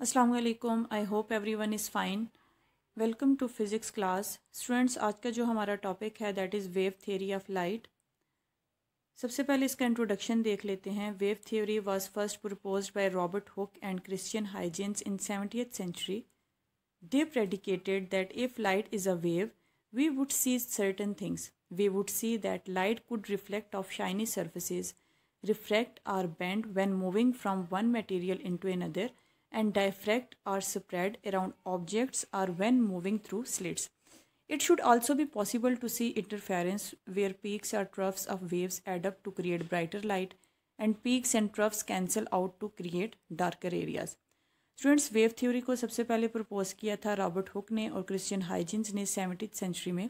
अस्सलाम वालेकुम। I hope everyone is fine. Welcome to physics class. Students, आज का जो हमारा टॉपिक है that is wave theory of light. सबसे पहले इसका इंट्रोडक्शन देख लेते हैं। Wave theory was first proposed by Robert Hooke and Christiaan Huygens in 70th century. They predicated that if light is a wave, we would see certain things. We would see that light could reflect off shiny surfaces, refract or bend when moving from one material into another, and diffract or spread around objects or when moving through slits. It should also be possible to see interference where peaks or troughs of waves add up to create brighter light, and peaks and troughs cancel out to create darker areas. Students, wave theory को सबसे पहले propose किया था Robert Hooke ने और Christian Huygens ने 70th century में।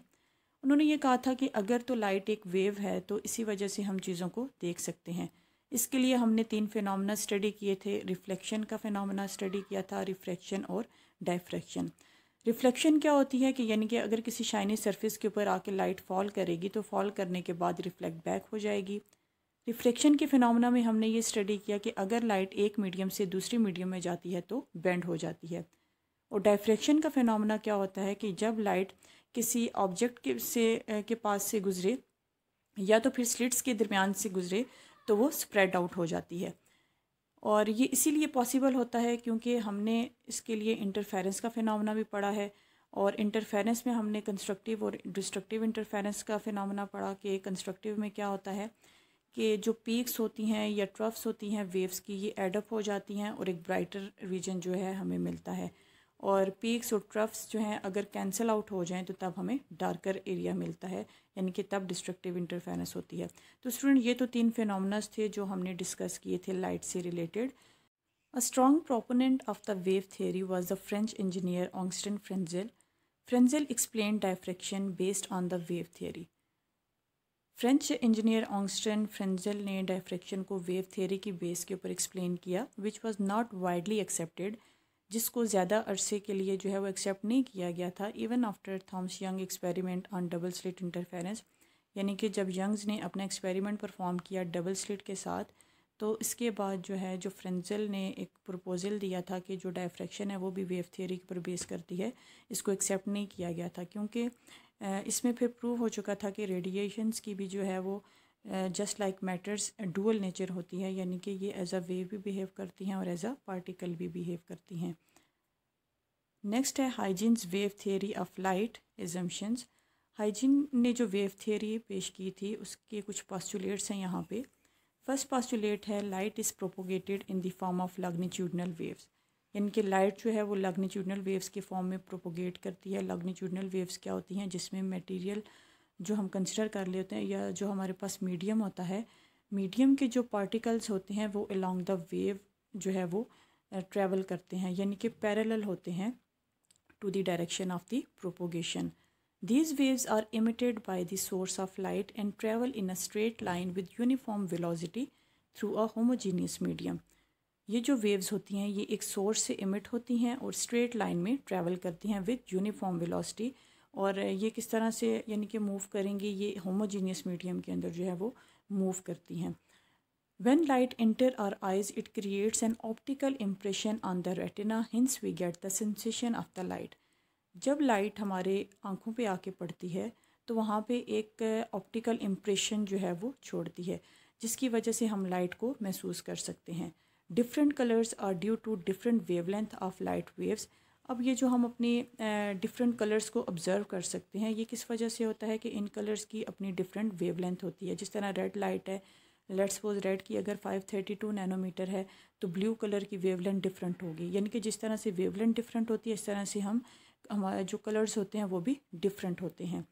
उन्होंने ये कहा था कि अगर तो लाइट एक वेव है तो इसी वजह से हम चीज़ों को देख सकते हैं। इसके लिए हमने 3 फिनोमेना स्टडी किए थे। रिफ्लेक्शन का फिनोमेना स्टडी किया था, रिफ्रैक्शन और डायफ्रैक्शन। रिफ्लेक्शन क्या होती है कि यानी कि अगर किसी शाइनी सरफेस के ऊपर आके लाइट फॉल करेगी तो फॉल करने के बाद रिफ्लेक्ट बैक हो जाएगी। रिफ्लेक्शन के फिनोमेना में हमने ये स्टडी किया कि अगर लाइट एक मीडियम से दूसरी मीडियम में जाती है तो बेंड हो जाती है। और डायफ्रैक्शन का फिनोमेना क्या होता है कि जब लाइट किसी ऑब्जेक्ट के पास से गुजरे या तो फिर स्लिट्स के दरमियान से गुजरे तो वो स्प्रेड आउट हो जाती है। और ये इसीलिए पॉसिबल होता है क्योंकि हमने इसके लिए इंटरफेरेंस का फिनोमेना भी पढ़ा है। और इंटरफेरेंस में हमने कंस्ट्रक्टिव और डिस्ट्रक्टिव इंटरफेरेंस का फिनोमेना पढ़ा कि कंस्ट्रक्टिव में क्या होता है कि जो पीक्स होती हैं या ट्रफ्स होती हैं वेव्स की, ये एडअप हो जाती हैं और एक ब्राइटर रीजन जो है हमें मिलता है। और पीक्स और ट्रफ्स जो हैं अगर कैंसिल आउट हो जाएं तो तब हमें डार्कर एरिया मिलता है, यानी कि तब डिस्ट्रक्टिव इंटरफेरेंस होती है। तो स्टूडेंट, ये तो 3 फिनोमेनास थे जो हमने डिस्कस किए थे लाइट से related. A strong proponent of the wave theory was the French engineer Augustin Fresnel. Fresnel explain diffraction based on the wave theory. French engineer Augustin Fresnel ने डायफ्रैक्शन को वेव थियरी की base के ऊपर explain किया, which was not widely accepted, जिसको ज़्यादा अरसे के लिए जो है वो एक्सेप्ट नहीं किया गया था। Even after Thomas young experiment on double slit interference, यानी कि जब यंग्स ने अपना एक्सपेरिमेंट परफॉर्म किया डबल स्लिट के साथ, तो इसके बाद जो है जो फ्रेंजेल ने एक प्रपोजल दिया था कि जो डायफ्रैक्शन है वो भी वेव थियरी पर बेस करती है, इसको एक्सेप्ट नहीं किया गया था क्योंकि इसमें फिर प्रूव हो चुका था कि रेडिएशंस की भी जो है वो just like matters dual nature होती है, यानी कि ये एज अ वेव भी बिहेव करती हैं और एज अ पार्टिकल भी बिहेव करती हैं। नेक्स्ट है hygienes wave theory of light assumptions. Hygiene ने जो वेव थियरी पेश की थी उसके कुछ पॉस्टुलेट्स हैं यहाँ पे। फर्स्ट पॉस्टुलेट है light is propagated in the form of longitudinal waves, यानी कि लाइट जो है वो लॉन्गिट्यूडनल वेव्स के फॉर्म में प्रोपोगेट करती है। लॉन्गिट्यूडनल वेव्स क्या होती हैं, जिसमें मटेरियल जो हम कंसिडर कर लेते हैं या जो हमारे पास मीडियम होता है, मीडियम के जो पार्टिकल्स होते हैं वो अलोंग द वेव जो है वो ट्रैवल करते हैं, यानी कि पैरेलल होते हैं to the direction of the propagation. These waves are emitted by the source of light and travel in a straight line with uniform velocity through a homogeneous medium. ये जो वेव्स होती हैं ये एक सोर्स से emit होती हैं और स्ट्रेट लाइन में ट्रैवल करती हैं विद यूनिफॉर्म वेलोसिटी। और ये किस तरह से यानी कि मूव करेंगी, ये होमोजीनियस मीडियम के अंदर जो है वो मूव करती हैं। When light enter our eyes, it creates an optical impression on the retina, hence we get the sensation of the light. जब लाइट हमारे आँखों पे आके पड़ती है तो वहाँ पे एक ऑप्टिकल इम्प्रेशन जो है वो छोड़ती है, जिसकी वजह से हम लाइट को महसूस कर सकते हैं। Different colours are due to different wavelength of light waves. अब ये जो हम अपनी डिफरेंट कलर्स को ऑब्ज़र्व कर सकते हैं, ये किस वजह से होता है कि इन कलर्स की अपनी डिफरेंट वेवलेंथ होती है। जिस तरह रेड लाइट है, लेट्स सपोज रेड की अगर 532 नैनोमीटर है तो ब्लू कलर की वेवलेंथ डिफरेंट होगी, यानी कि जिस तरह से वेवलेंथ डिफरेंट होती है इस तरह से हमारे जो कलर्स होते हैं वो भी डिफरेंट होते हैं।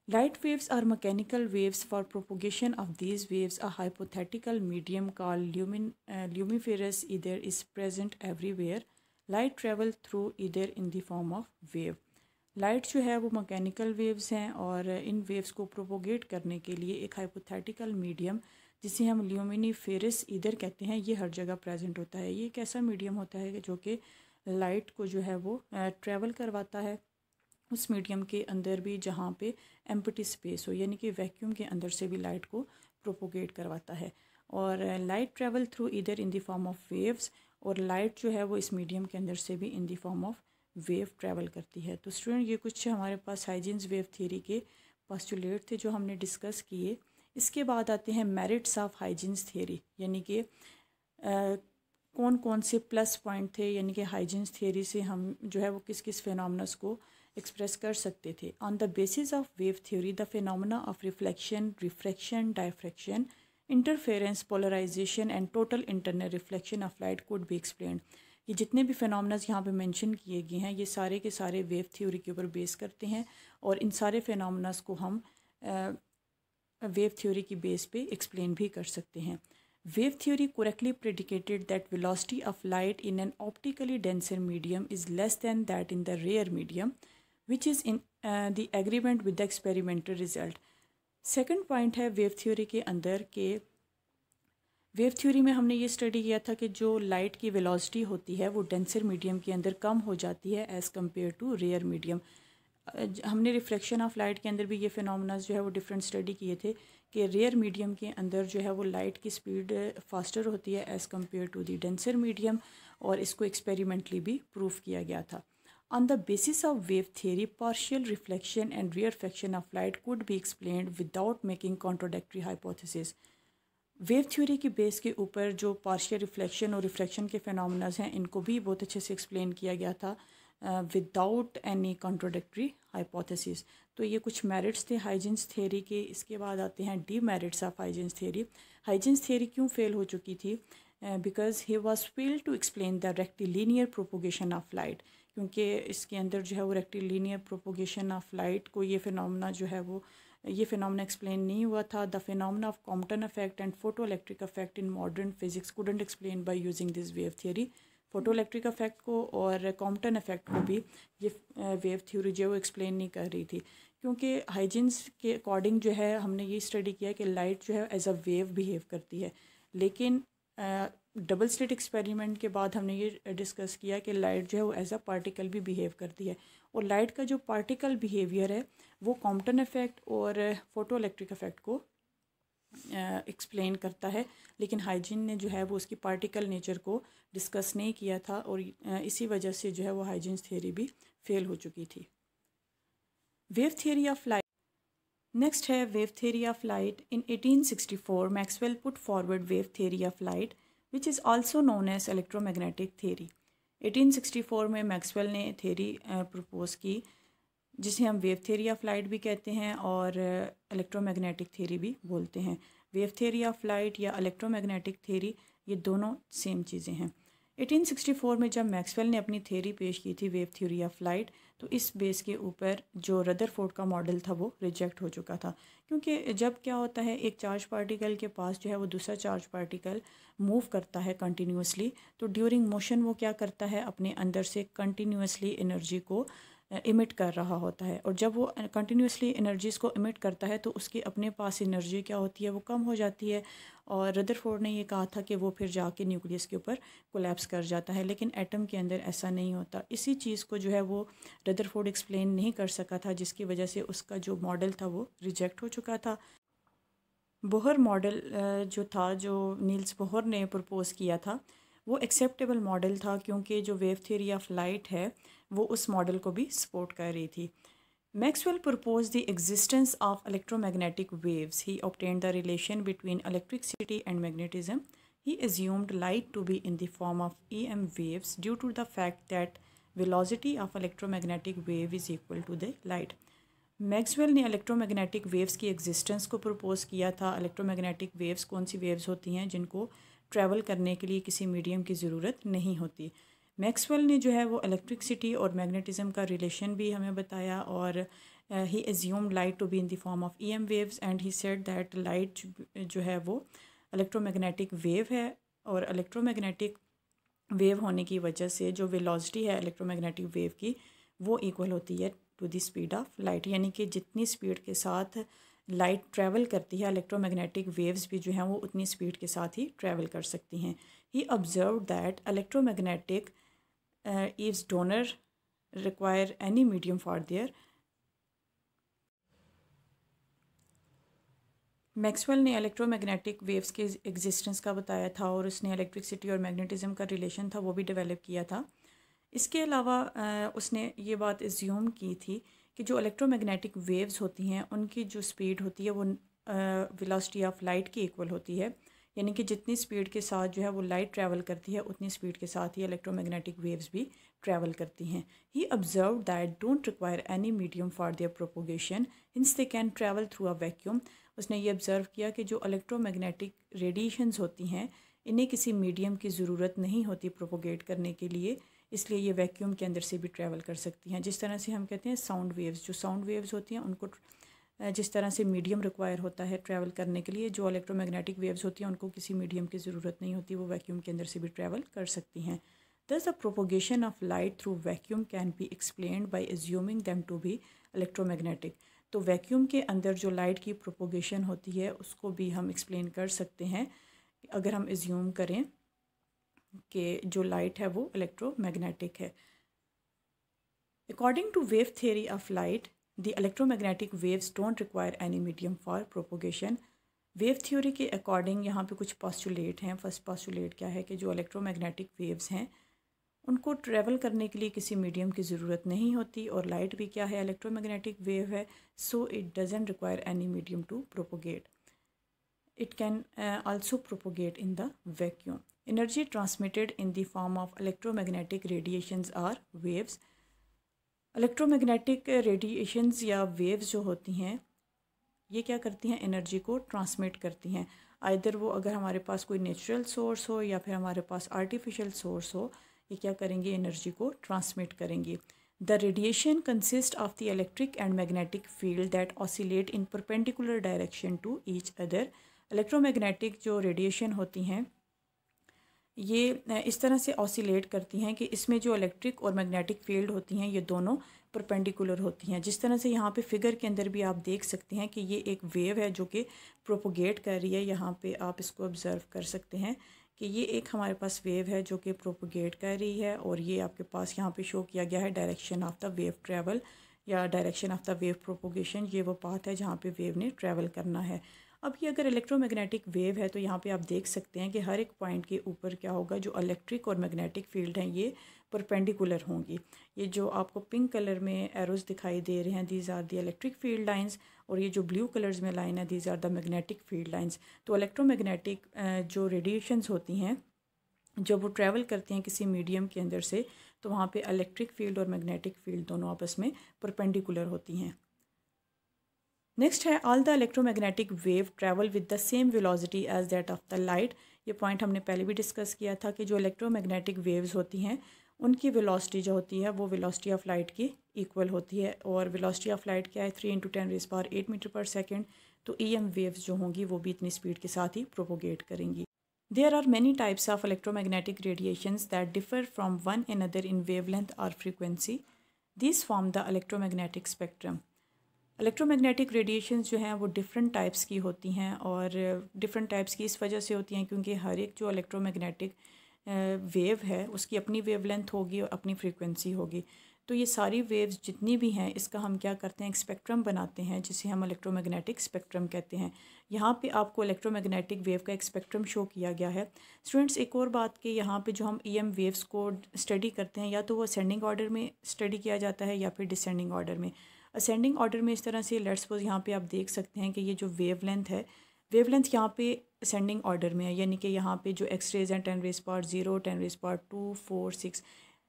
Light waves are mechanical waves for propagation of these waves a hypothetical medium called luminiferous ether is present everywhere. Light travel through ether in the form of wave. Light जो है वो mechanical waves हैं और इन waves को propagate करने के लिए एक हाइपोथेटिकल मीडियम जिसे हम ल्यूमिनिफेरस ईदर कहते हैं, ये हर जगह प्रेजेंट होता है। ये एक ऐसा मीडियम होता है जो कि लाइट को जो है वो ट्रैवल करवाता है उस मीडियम के अंदर भी जहाँ पे एम्प्टी स्पेस हो, यानी कि वैक्यूम के अंदर से भी लाइट को प्रोपोगेट करवाता है। और light travel through ether in the form of waves और लाइट जो है वो इस मीडियम के अंदर से भी इन the form of wave travel करती है। तो स्टूडेंट ये कुछ हमारे पास हाइजेंस वेव थ्योरी के पोस्टुलेट थे जो हमने डिस्कस किए। इसके बाद आते हैं मेरिट्स ऑफ हाइजेंस थ्योरी, यानी कि कौन कौन से प्लस पॉइंट थे, यानी कि हाइजेंस थ्योरी से हम जो है वो किस किस फिनोमेनस को एक्सप्रेस कर सकते थे। On the basis of wave theory the phenomena of reflection, refraction, diffraction, interference, polarisation and total internal reflection of light could be explained. ये जितने भी फिनोमेनास यहाँ पे मेंशन किए गए हैं ये सारे के सारे वेव थ्योरी के ऊपर बेस करते हैं और इन सारे फिनोमेनास को हम वेव थ्योरी की बेस पे एक्सप्लेन भी कर सकते हैं। Wave theory correctly predicated that velocity of light in an optically denser medium is less than that in the rare medium, which is in the agreement with the experimental result. Second point है wave theory के अंदर के wave theory में हमने ये study किया था कि जो लाइट की वेलोसिटी होती है वो डेंसर मीडियम के अंदर कम हो जाती है as compare to rare medium. हमने रिफ्लेक्शन ऑफ लाइट के अंदर भी ये फिनोमेनास जो है वो डिफरेंट स्टडी किए थे कि रेयर मीडियम के अंदर जो है वो लाइट की स्पीड फास्टर होती है as compare to the denser medium, और इसको एक्सपेरिमेंटली भी प्रूव किया गया था। On the basis of wave theory partial reflection and refraction of light could be explained without making contradictory hypothesis. Wave theory की base के ऊपर जो पार्शियल रिफ्लेक्शन और रिफ्रैक्शन के फिनोमेनास हैं इनको भी बहुत अच्छे से एक्सप्लेन किया गया था विदाउट एनी कॉन्ट्रोडक्टरी हाइपोथेसिस। तो ये कुछ मेरिट्स थे हाइजेंस थ्योरी के। इसके बाद आते हैं demerits of Huygens theory. Huygens theory क्यों फेल हो चुकी थी? Because he was fail to explain the rectilinear propagation of light, क्योंकि इसके अंदर जो है वो रेक्टिलिनियर प्रोपोगेशन ऑफ लाइट को ये फिनोमेना जो है वो ये फिनोमेना एक्सप्लेन नहीं हुआ था। The phenomena of Compton effect and photo electric effect in modern physics couldn't explain by using this wave theory. Photo electric effect को और कॉम्पटन इफेक्ट को भी ये वेव थ्योरी जो है वो एक्सप्लेन नहीं कर रही थी, क्योंकि हाइजेंस के अकॉर्डिंग जो है हमने ये स्टडी किया कि लाइट जो है एज अ वेव बिहेव करती है। लेकिन डबल स्लिट एक्सपेरिमेंट के बाद हमने ये डिस्कस किया कि लाइट जो है वो एज अ पार्टिकल भी बिहेव करती है, और लाइट का जो पार्टिकल बिहेवियर है वो कॉम्पटन इफेक्ट और फोटो इलेक्ट्रिक इफेक्ट को एक्सप्लेन करता है। लेकिन हाइजीन ने जो है वो उसकी पार्टिकल नेचर को डिस्कस नहीं किया था, और इसी वजह से जो है वो हाइजीन्स थ्योरी भी फेल हो चुकी थी। Wave theory of light next है wave theory of light. In 1864 Maxwell put forward wave theory of light which is also known as electromagnetic theory. 1864 में मैक्सवेल ने थ्योरी प्रपोज की जिसे हम वेव थ्योरी ऑफ लाइट भी कहते हैं और इलेक्ट्रोमैग्नेटिक थ्योरी भी बोलते हैं। वेव थ्योरी ऑफ लाइट या इलेक्ट्रोमैग्नेटिक थ्योरी ये दोनों सेम चीज़ें हैं। 1864 में जब मैक्सवेल ने अपनी थ्योरी पेश की थी वेव थ्योरी ऑफ लाइट, तो इस बेस के ऊपर जो रदरफोर्ड का मॉडल था वो रिजेक्ट हो चुका था, क्योंकि जब क्या होता है एक चार्ज पार्टिकल के पास जो है वो दूसरा चार्ज पार्टिकल मूव करता है कंटिन्यूसली, तो ड्यूरिंग मोशन वो क्या करता है अपने अंदर से कंटिन्यूसली एनर्जी को इमिट कर रहा होता है, और जब वो कंटिन्यूसली एनर्जीज़ को इमिट करता है तो उसके अपने पास एनर्जी क्या होती है वो कम हो जाती है, और रदरफोर्ड ने ये कहा था कि वो फिर जाके न्यूक्लियस के ऊपर कोलैप्स कर जाता है। लेकिन एटम के अंदर ऐसा नहीं होता। इसी चीज़ को जो है वो रदरफोर्ड एक्सप्लेन नहीं कर सका था, जिसकी वजह से उसका जो मॉडल था वो रिजेक्ट हो चुका था। बोहर मॉडल जो था, जो नील्स बोहर ने प्रपोज़ किया था, वो एक्सेप्टेबल मॉडल था, क्योंकि जो वेव थ्योरी ऑफ लाइट है वो उस मॉडल को भी सपोर्ट कर रही थी। Maxwell proposed the existence of electromagnetic waves. He obtained the relation between electricity and magnetism. He assumed light to be in the form of EM waves due to the fact that velocity of electromagnetic wave is equal to the light. Maxwell ने electromagnetic waves की existence को propose किया था। Electromagnetic waves कौन सी waves होती हैं जिनको travel करने के लिए किसी मीडियम की ज़रूरत नहीं होती। मैक्सवेल ने जो है वो इलेक्ट्रिसिटी और मैग्नेटिज्म का रिलेशन भी हमें बताया, और he assumed light to be in the form of EM waves and he said that light जो है वो इलेक्ट्रोमैग्नेटिक वेव है, और इलेक्ट्रोमैग्नेटिक वेव होने की वजह से जो वेलोसिटी है इलेक्ट्रोमैग्नेटिक वेव की वो इक्वल होती है to the speed of light, यानी कि जितनी स्पीड के साथ लाइट ट्रैवल करती है इलेक्ट्रोमैग्नेटिक वेव्स भी जो हैं वो उतनी स्पीड के साथ ही ट्रैवल कर सकती हैं। He observe that electromagnetic eaves donor require any medium for their Maxwell ने इलेक्ट्रोमैग्नेटिक वेव्स के एग्जिस्टेंस का बताया था और उसने इलेक्ट्रिसिटी और मैग्नेटिज्म का रिलेशन था वो भी डेवलप किया था। इसके अलावा उसने ये बात एज्यूम की थी कि जो इलेक्ट्रोमैग्नेटिक वेव्स होती हैं उनकी जो स्पीड होती है वो वेलोसिटी ऑफ लाइट की इक्वल होती है, यानी कि जितनी स्पीड के साथ जो है वो लाइट ट्रैवल करती है उतनी स्पीड के साथ ही इलेक्ट्रोमैग्नेटिक वेव्स भी ट्रैवल करती हैं। He observe that don't require any medium for their propagation hence they can travel through a vacuum. उसने ये ऑब्ज़र्व किया कि जो इलेक्ट्रोमैग्नेटिक रेडिएशंस होती हैं इन्हें किसी मीडियम की ज़रूरत नहीं होती प्रोपोगेट करने के लिए, इसलिए ये वैक्यूम के अंदर से भी ट्रैवल कर सकती हैं। जिस तरह से हम कहते हैं साउंड वेव्स, जो साउंड वेव्स होती हैं उनको जिस तरह से मीडियम रिक्वायर होता है ट्रैवल करने के लिए, जो इलेक्ट्रोमैग्नेटिक वेव्स होती हैं उनको किसी मीडियम की ज़रूरत नहीं होती, वो वैक्यूम के अंदर से भी ट्रैवल कर सकती हैं। Thus the propagation of light through vacuum can be explained by assuming them to be electromagnetic। तो वैक्यूम के अंदर जो लाइट की प्रोपोगेशन होती है उसको भी हम एक्सप्लेन कर सकते हैं अगर हम एज्यूम करें कि जो लाइट है वो इलेक्ट्रोमैग्नेटिक है। According to wave theory of light the electromagnetic waves don't require any medium for propagation. Wave theory के अकॉर्डिंग यहाँ पे कुछ पॉस्टुलेट हैं। फर्स्ट पॉस्टुलेट क्या है कि जो इलेक्ट्रोमैग्नेटिक वेव्स हैं उनको ट्रैवल करने के लिए किसी मीडियम की ज़रूरत नहीं होती, और लाइट भी क्या है, इलेक्ट्रोमैग्नेटिक वेव है, so it doesn't require any medium to propagate. It can also propagate in the vacuum. Energy transmitted in the form of electromagnetic radiations or waves. Electromagnetic radiations या वेव्स जो होती हैं ये क्या करती हैं, एनर्जी को ट्रांसमिट करती हैं। आइदर वो अगर हमारे पास कोई नेचुरल सोर्स हो या फिर हमारे पास आर्टिफिशियल सोर्स हो, ये क्या करेंगे, एनर्जी को ट्रांसमिट करेंगी। The radiation consist of the electric and magnetic field that oscillate in perpendicular direction to each other. Electromagnetic जो रेडिएशन होती हैं ये इस तरह से ऑसिलेट करती हैं कि इसमें जो इलेक्ट्रिक और मैग्नेटिक फील्ड होती हैं ये दोनों परपेंडिकुलर होती हैं। जिस तरह से यहाँ पे फिगर के अंदर भी आप देख सकते हैं कि ये एक वेव है जो कि प्रोपोगेट कर रही है। यहाँ पे आप इसको ऑब्ज़र्व कर सकते हैं कि ये एक हमारे पास वेव है जो कि प्रोपोगेट कर रही है, और ये आपके पास यहाँ पे शो किया गया है direction of the wave travel या direction of the wave propagation. ये वो पाथ है जहाँ पे वेव ने ट्रैवल करना है। अब ये अगर इलेक्ट्रोमैग्नेटिक वेव है तो यहाँ पे आप देख सकते हैं कि हर एक पॉइंट के ऊपर क्या होगा, जो इलेक्ट्रिक और मैग्नेटिक फील्ड हैं ये परपेंडिकुलर होंगी। ये जो आपको पिंक कलर में एरोज दिखाई दे रहे हैं, these are the electric field lines, और ये जो ब्लू कलर्स में लाइन है these are the magnetic field lines. तो इलेक्ट्रोमैग्नेटिक जो रेडिएशंस होती हैं जब वो ट्रैवल करती हैं किसी मीडियम के अंदर से, तो वहाँ पे इलेक्ट्रिक फील्ड और मैग्नेटिक फील्ड दोनों आपस में परपेंडिकुलर होती हैं। नेक्स्ट है all the electromagnetic wave travel with the same velocity as that of the light. ये पॉइंट हमने पहले भी डिस्कस किया था कि जो इलेक्ट्रोमैग्नेटिक वेव्स होती हैं उनकी वेलोसिटी जो होती है वो वेलोसिटी ऑफ लाइट की इक्वल होती है, और वेलोसिटी ऑफ लाइट क्या है 3 × 10⁸ मीटर पर सेकेंड। तो EM वेव्स जो होंगी वो भी इतनी स्पीड के साथ ही प्रोपोगेट करेंगी। There are many types of electromagnetic radiations that differ from one another in wavelength or frequency. These form the electromagnetic spectrum. Electromagnetic radiations जो हैं वो डिफरेंट टाइप्स की होती हैं, और डिफरेंट टाइप्स की इस वजह से होती हैं क्योंकि हर एक जो इलेक्ट्रोमैग्नेटिक वेव है उसकी अपनी वेवलेंथ होगी और अपनी फ्रीक्वेंसी होगी। तो ये सारी वेव्स जितनी भी हैं इसका हम क्या करते हैं, एक स्पेक्ट्रम बनाते हैं जिसे हम इलेक्ट्रोमैग्नेटिक स्पेक्ट्रम कहते हैं। यहाँ पे आपको इलेक्ट्रोमैग्नेटिक वेव का एक स्पेक्ट्रम शो किया गया है। स्टूडेंट्स एक और बात कि यहाँ पे जो हम EM वेव्स को स्टडी करते हैं या तो वो असेंडिंग ऑर्डर में स्टडी किया जाता है या फिर डिसेंडिंग ऑर्डर में। असेंडिंग ऑर्डर में इस तरह से लेट्स सपोज यहाँ पे आप देख सकते हैं कि ये जो वेवलेंथ है, वेवलेंथ यहाँ पे असेंडिंग ऑर्डर में है, यानी कि यहाँ पे जो एक्सरेज हैं 10⁻�0, 10⁻², 4, 6,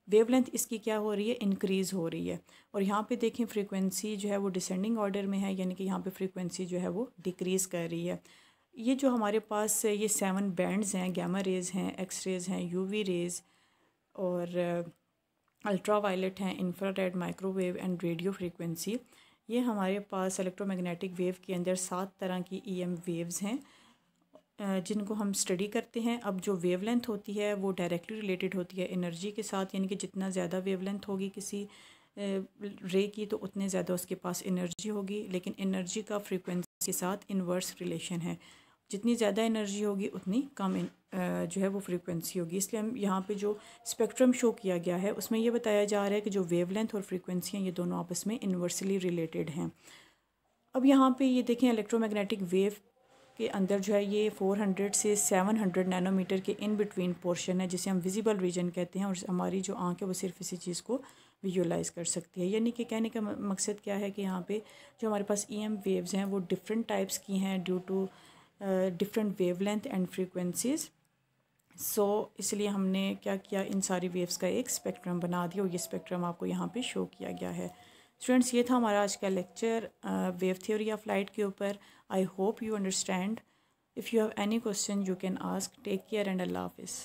वेवलेंथ इसकी क्या हो रही है, इंक्रीज़ हो रही है। और यहाँ पे देखें फ्रीक्वेंसी जो है वो डिसेंडिंग ऑर्डर में है, यानी कि यहाँ पे फ्रीक्वेंसी जो है वो डिक्रीज़ कर रही है। ये जो हमारे पास ये 7 बैंड्स हैं, गैमा रेज़ हैं, एक्स रेज़ हैं, UV रेज़ और अल्ट्रा वायलेट हैं, infrared, microwave and radio frequency. ये हमारे पास इलेक्ट्रोमैग्नेटिक वेव के अंदर 7 तरह की EM वेव्स हैं जिनको हम स्टडी करते हैं। अब जो वेवलेंथ होती है वो डायरेक्टली रिलेटेड होती है एनर्जी के साथ, यानी कि जितना ज़्यादा वेवलेंथ होगी किसी रे की तो उतने ज़्यादा उसके पास एनर्जी होगी, लेकिन एनर्जी का फ्रीक्वेंसी के साथ इन्वर्स रिलेशन है। जितनी ज़्यादा एनर्जी होगी उतनी कम जो है वो फ्रीक्वेंसी होगी। इसलिए हम यहाँ पे जो स्पेक्ट्रम शो किया गया है उसमें ये बताया जा रहा है कि जो वेवलेंथ और फ्रीक्वेंसी हैं ये दोनों आपस में इन्वर्सली रिलेटेड हैं। अब यहाँ पे ये देखें इलेक्ट्रोमैग्नेटिक वेव के अंदर जो है ये 400 से 700 नैनोमीटर के इन बिटवीन पोर्शन है जिसे हम विजिबल रीजन कहते हैं, और हमारी जो आँख है वो सिर्फ इसी चीज़ को विजुअलाइज़ कर सकती है। यानी कि कहने का मकसद क्या है कि यहाँ पे जो हमारे पास EM वेव्स हैं वो डिफरेंट टाइप्स की हैं due to different wavelength and frequencies. So इसलिए हमने क्या किया, इन सारी वेव्स का एक स्पेक्ट्रम बना दिया, और ये स्पेक्ट्रम आपको यहाँ पे शो किया गया है। स्टूडेंट्स, ये था हमारा आज का lecture wave theory of light के ऊपर। I hope you understand. If you have any question you can ask. Take care and अल्लाह हाफिज़।